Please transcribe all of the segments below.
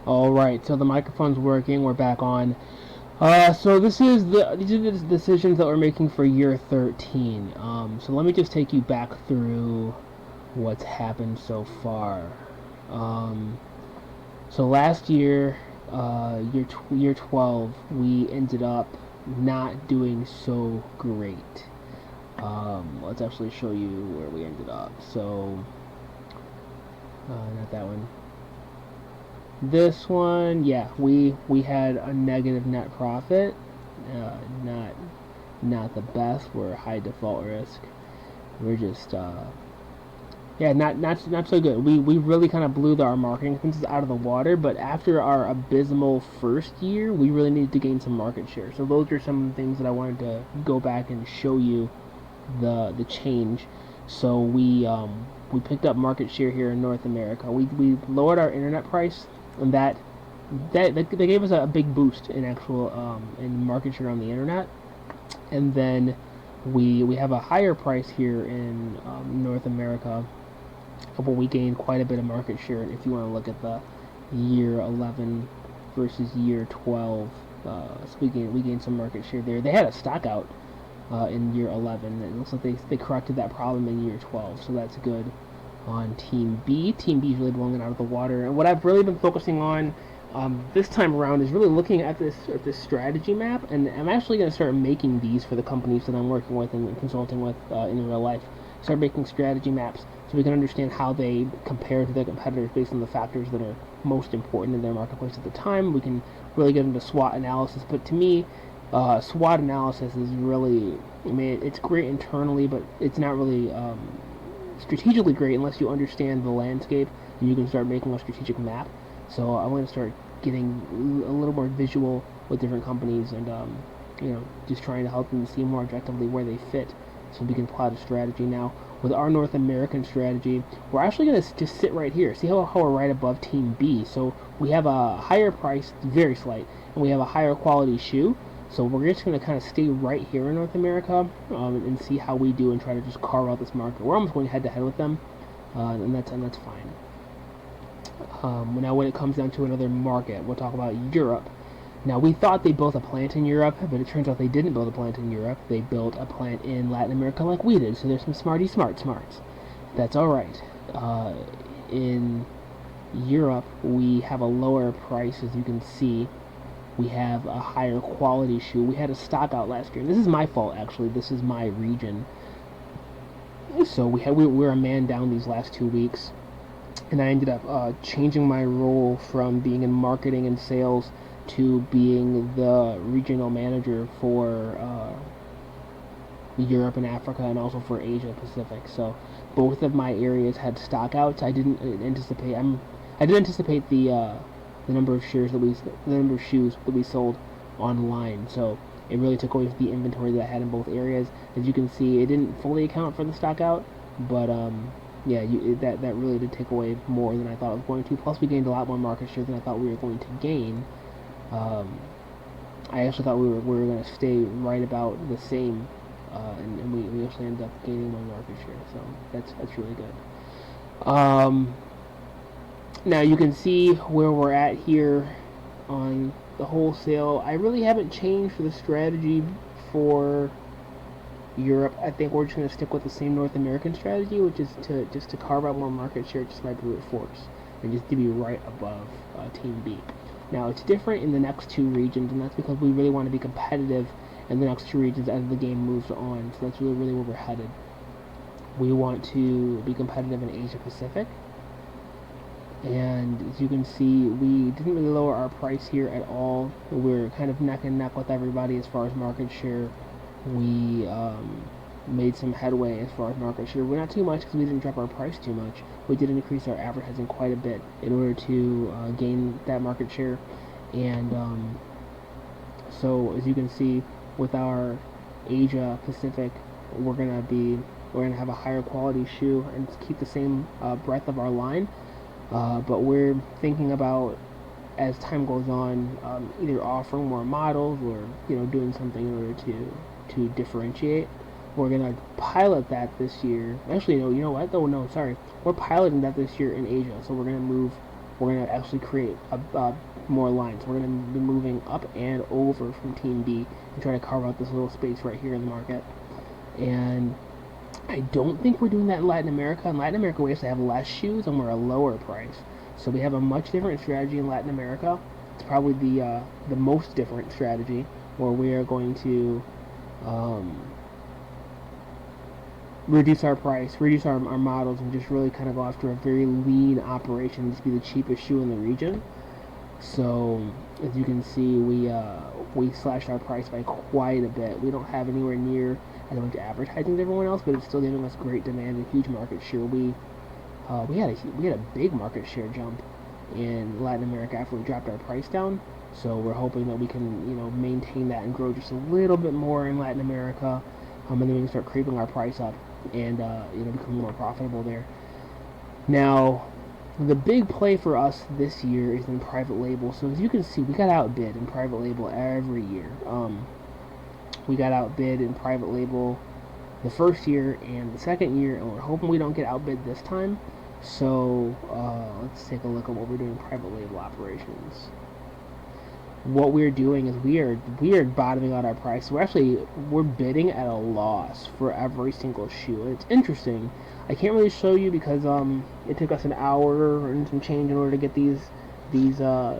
All right, so the microphone's working. We're back on. So these are the decisions that we're making for year 13. So let me just take you back through what's happened so far. Um, so last year, year 12, we ended up not doing so great. Let's actually show you where we ended up. So, not that one. This one, yeah, we had a negative net profit. Uh, not not the best. We're high default risk. We're just yeah, not so good. We really kind of blew our marketing expenses out of the water. But after our abysmal first year, we really needed to gain some market share. So those are some of the things that I wanted to go back and show you the change. So we picked up market share here in North America. We lowered our internet price, and that they gave us a big boost in actual in market share on the internet. And then we have a higher price here in North America, but we gained quite a bit of market share. If you want to look at the year 11 versus year 12, so we gained some market share there. They had a stock out in year 11. It looks like they corrected that problem in year 12, so that's good on Team B. Team B is really blowing it out of the water. And what I've really been focusing on this time around is really looking at this strategy map, and I'm actually going to start making these for the companies that I'm working with and consulting with in real life. Start making strategy maps so we can understand how they compare to their competitors based on the factors that are most important in their marketplace at the time. We can really get into SWOT analysis, but to me, SWOT analysis is really, I mean, it's great internally, but it's not really strategically great unless you understand the landscape and you can start making a strategic map. So I'm going to start getting a little more visual with different companies and just trying to help them see more objectively where they fit so we can plot a strategy. Now with our North American strategy, we're actually going to just sit right here. See how we're right above Team B. So we have a higher price, very slight, and we have a higher quality shoe. So we're just going to kind of stay right here in North America and see how we do and try to just carve out this market. We're almost going head to head with them, and that's fine. Now, when it comes down to another market, we'll talk about Europe. Now, we thought they built a plant in Europe, but it turns out they didn't build a plant in Europe. They built a plant in Latin America like we did. So there's some smarts. That's all right. In Europe, we have a lower price, as you can see. We have a higher quality shoe. We had a stock out last year. And this is my fault, actually. This is my region. So we're a man down these last 2 weeks. And I ended up changing my role from being in marketing and sales to being the regional manager for Europe and Africa, and also for Asia Pacific. So both of my areas had stockouts. I did anticipate the number of the number of shoes that we sold online. So it really took away the inventory that I had in both areas. As you can see, it didn't fully account for the stockout, but yeah, that really did take away more than I thought it was going to. Plus, we gained a lot more market share than I thought we were going to gain. Um, I actually thought we were going to stay right about the same, and we actually ended up gaining more market share. So that's really good. Now you can see where we're at here on the wholesale. I really haven't changed the strategy for Europe. I think we're just going to stick with the same North American strategy, which is to carve out more market share just by brute force and just to be right above Team B. Now it's different in the next two regions, and that's because we really want to be competitive in the next two regions as the game moves on. So that's really where we're headed. We want to be competitive in Asia Pacific. And as you can see, we didn't really lower our price here at all. We're kind of neck and neck with everybody as far as market share. We made some headway as far as market share. We're not too much because we didn't drop our price too much. We did increase our advertising quite a bit in order to gain that market share. And so as you can see, with our Asia Pacific, we're gonna have a higher quality shoe and keep the same breadth of our line. But we're thinking about, as time goes on, either offering more models or doing something in order to differentiate. We're gonna pilot that this year. Actually, no, you know what? Oh no, sorry. We're piloting that this year in Asia. So we're gonna move we're going to actually create more lines. We're going to be moving up and over from Team B and try to carve out this little space right here in the market. And I don't think we're doing that in Latin America. In Latin America, we actually have less shoes and we're a lower price. So we have a much different strategy in Latin America. It's probably the most different strategy, where we are going to reduce our price, reduce our models, and just really kind of go after a very lean operation to be the cheapest shoe in the region. So as you can see, we slashed our price by quite a bit. We don't have anywhere near as much advertising as everyone else, but it's still giving us great demand and huge market share. We had a big market share jump in Latin America after we dropped our price down. So we're hoping that we can maintain that and grow just a little bit more in Latin America, and then we can start creeping our price up and become more profitable there. Now, the big play for us this year is in private label. So as you can see, we got outbid in private label every year. We got outbid in private label the first year and the second year, and we're hoping we don't get outbid this time. So let's take a look at what we're doing in private label operations. What we're doing is we are bottoming out our price. We're bidding at a loss for every single shoe. And it's interesting. I can't really show you because it took us an hour and some change in order to get these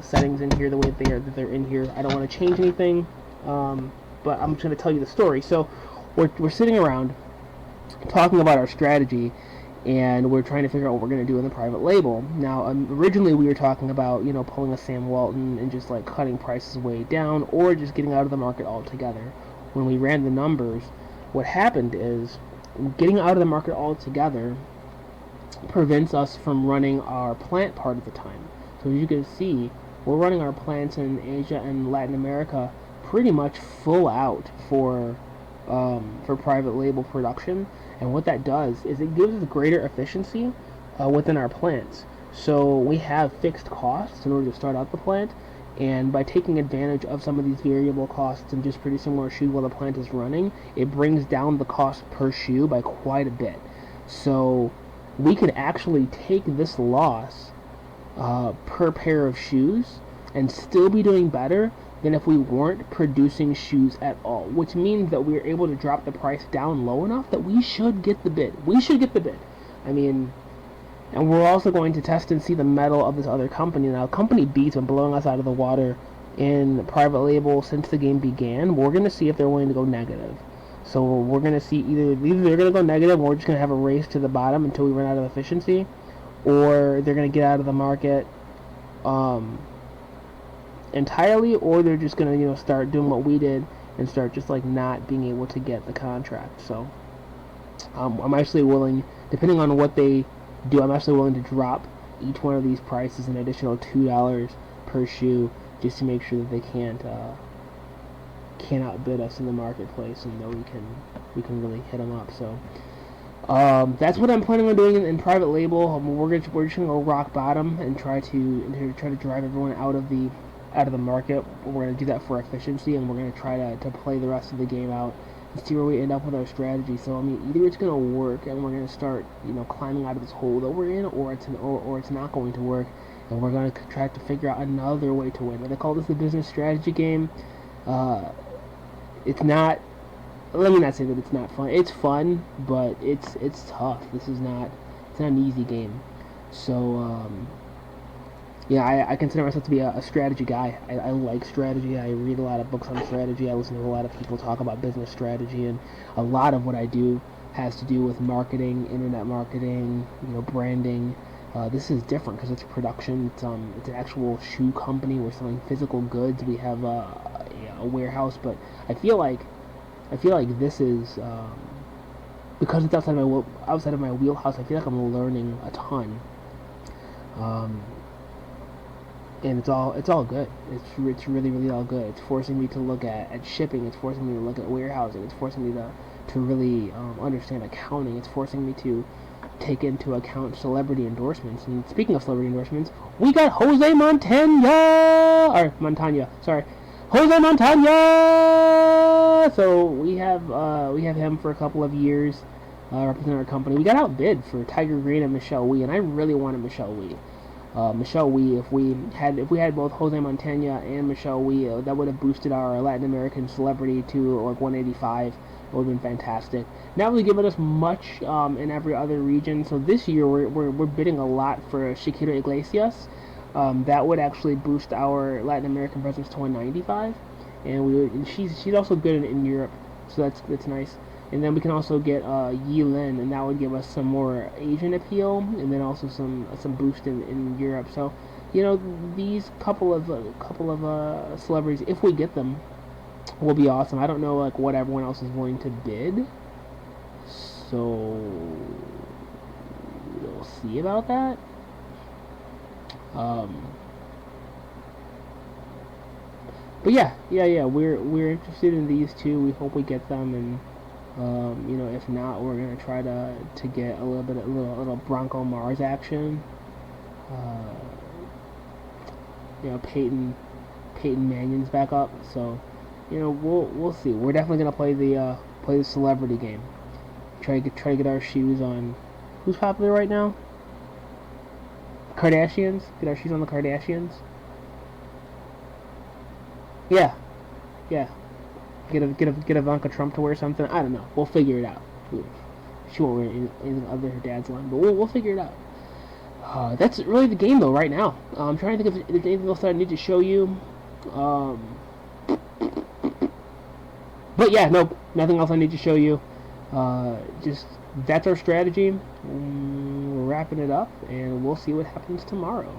settings in here the way that they're in here. I don't want to change anything, but I'm just going to tell you the story. So we're sitting around talking about our strategy, and we're trying to figure out what we're going to do in the private label. Now, originally we were talking about, pulling a Sam Walton and just like cutting prices way down, or just getting out of the market altogether. When we ran the numbers, what happened is getting out of the market altogether prevents us from running our plant part of the time. So as you can see, we're running our plants in Asia and Latin America pretty much full out for private label production. And what that does is it gives us greater efficiency within our plants. So we have fixed costs in order to start out the plant, and by taking advantage of some of these variable costs and just producing more shoes while the plant is running, it brings down the cost per shoe by quite a bit. So we could actually take this loss per pair of shoes and still be doing better than if we weren't producing shoes at all, which means that we are able to drop the price down low enough that we should get the bid. I mean, and we're also going to test and see the mettle of this other company. Now, company B's been blowing us out of the water in private label since the game began. We're going to see if they're willing to go negative. So we're going to see either they're going to go negative, or we're just going to have a race to the bottom until we run out of efficiency, or they're going to get out of the market entirely, or they're just gonna start doing what we did and start just like not being able to get the contract. So I'm actually willing, depending on what they do, I'm actually willing to drop each one of these prices an additional $2 per shoe, just to make sure that they can't outbid us in the marketplace, and that we can really hit them up. So that's what I'm planning on doing in private label. We're just gonna go rock bottom and try to drive everyone out of the market. We're going to do that for efficiency, and we're going to try to play the rest of the game out and see where we end up with our strategy. So I mean, either it's going to work and we're going to start climbing out of this hole that we're in, or it's not going to work, and we're going to try to figure out another way to win. They call this the business strategy game. It's not. Let me not say that it's not fun. It's fun, but it's tough. It's not an easy game. So yeah, I consider myself to be a strategy guy. I like strategy. I read a lot of books on strategy. I listen to a lot of people talk about business strategy, and a lot of what I do has to do with marketing, internet marketing, branding. This is different because it's production. It's an actual shoe company. We're selling physical goods. We have a warehouse, but I feel like this is because it's outside of my wheelhouse. I feel like I'm learning a ton. And it's all good. It's really all good. It's forcing me to look at shipping. It's forcing me to look at warehousing. It's forcing me to really understand accounting. It's forcing me to take into account celebrity endorsements. And speaking of celebrity endorsements, we got Jose Montana. Jose Montana. So we have him for a couple of years representing our company. We got outbid for Tiger Green and Michelle Wee, and I really wanted Michelle Wee. Michelle Wee. If we had both Jose Montana and Michelle Wee, that would have boosted our Latin American celebrity to like 185. It would have been fantastic. Not really giving us much in every other region. So this year we're bidding a lot for Shakira Iglesias. That would actually boost our Latin American presence to 195, and she's also good in Europe, so that's nice. And then we can also get Yi Lin, and that would give us some more Asian appeal, and then also some boost in Europe. So, you know, these couple of celebrities, if we get them, will be awesome. I don't know like what everyone else is willing to bid, so we'll see about that. But yeah, we're interested in these two. We hope we get them, and you know, if not, we're gonna try to get a little Bronco Mars action. Uh, you know, Peyton Mannion's back up, so you know we'll see. We're definitely gonna play the celebrity game. Try to get our shoes on. Who's popular right now? Kardashians. Get our shoes on the Kardashians. Yeah, yeah. Get Ivanka Trump to wear something. I don't know. We'll figure it out. She won't wear anything other than her dad's line, but we'll figure it out. That's really the game though right now. I'm trying to think if there's anything else that I need to show you. But yeah, nope, nothing else I need to show you. Just that's our strategy. We're wrapping it up, and we'll see what happens tomorrow.